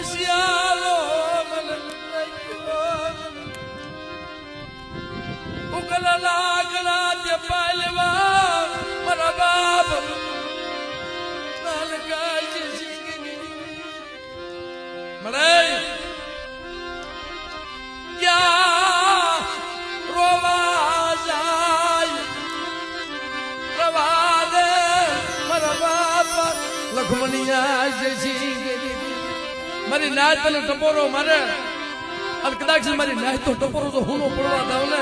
શિયાળો ઉકલા લાગલા તે પાલવા મારા બાપ નાલગાજી સિંગની મળે ક્યાં રોવા જાય રવા દે મારા બાપ લખમણિયા સિંગની મારી નાય તને ટપોરો મારે અને કદાચ મારી નાય તો ટપોરો તો હું પડવા દઉં ને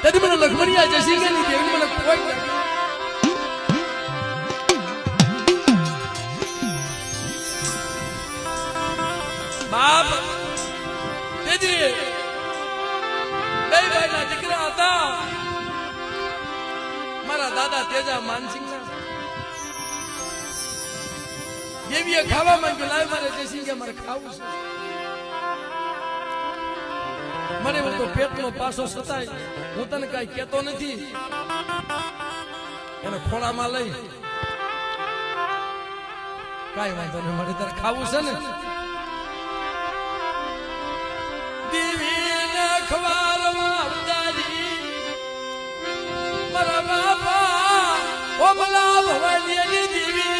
તેથી મને લખમણિયા જસી ગઈ દેવી મને કોઈ બાપ તેથી બે ભાઈના દીકરા હતા મારા દાદા તેજા માનસિંહ દેવીએ ખાવા માંગ્યું લાય મારે જસી કે મારે ખાવું છે મને તો પેટનો પાસો સતાય હું તને કઈ કેતો નથી એને ખોળામાં લઈ કઈ વાંધો નહીં મારે તારે ખાવું છે ને દીવીને ખવારવા ઉતારી મારા બાપા ઓમલા ભવાની દીવી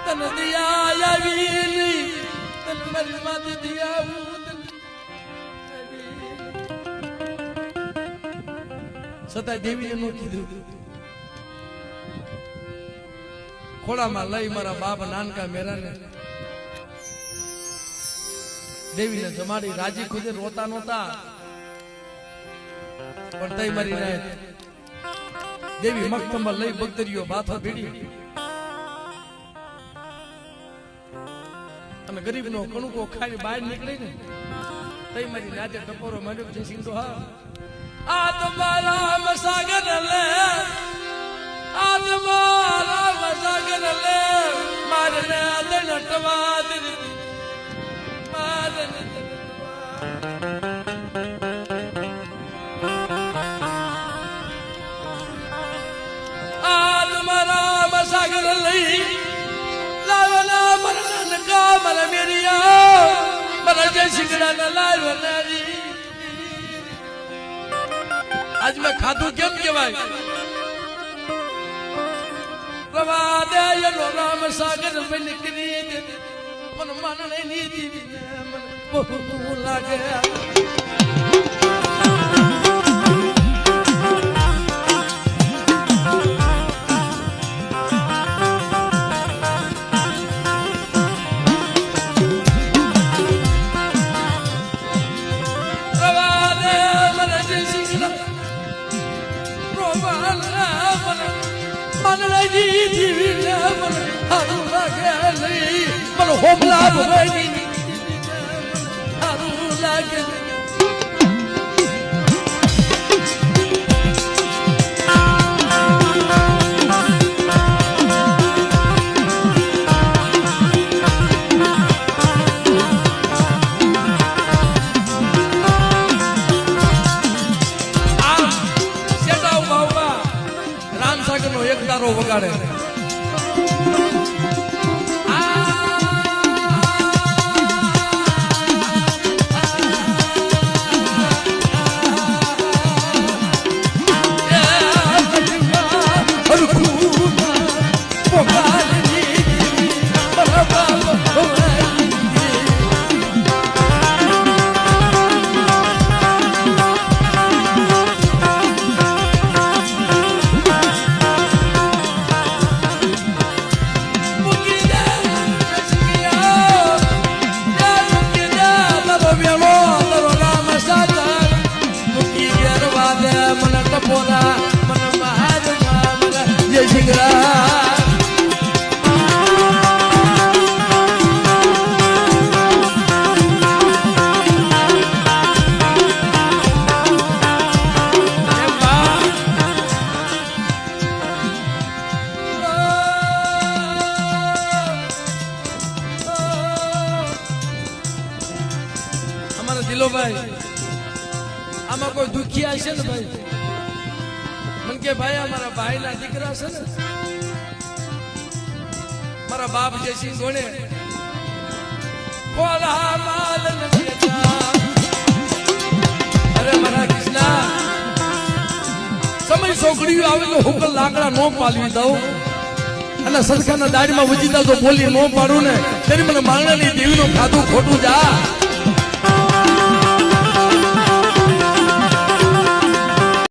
તન દિયા આવી તન મારી માત દિયા સતા દેવીને નો કીધું ખોળામાં લઈ મારા બાપ નાનકા મેરાને દેવીને જમાડી રાજી ખુદે રોતા નહોતા પણ તઈ મારી નાય દેવી મક્તમમાં લઈ બગદરીઓ બાથો ભીડી અને ગરીબનો કણુકો ખાઈ બહાર નીકળી ને તઈ મારી નાતે ટપોરો માંડ્યો છે સિંધો હા આ તમારા મસાગર લે આ તમારા મસાગર લે મારને નટવા દે મારને આ તમારા મસાગર લઈ લાવના મરન કા મલ મેરિયા મલ જય શિકડા ના લાવનારી આજ મેં ખાધું કેમ કેવાય રવા દે યનો રામ સાગર બન કરી દે મન માનણે ની દીવી મન બહુ લાગે હોમલા ભવાની હારું લાગે સેટાવ બાબા રામસાગર નો એક તારો વગાડે દિલોભાઈ આમાં કોઈ દુખિયા છે ને ભાઈ મને કે ભાઈ અમારા ભાઈના દીકરા છે ને મારા બાપ જે સિંહ ગોણે કોલા માલ અરે મારા કૃષ્ણા સમય છોકરીઓ આવે તો હુકલ લાકડા નો પાલવી દઉં અને સરકારના દાડીમાં વજીતા તો બોલી નો પાડું ને તેની મને માંગણાની દેવીનું ખાધું ખોટું જા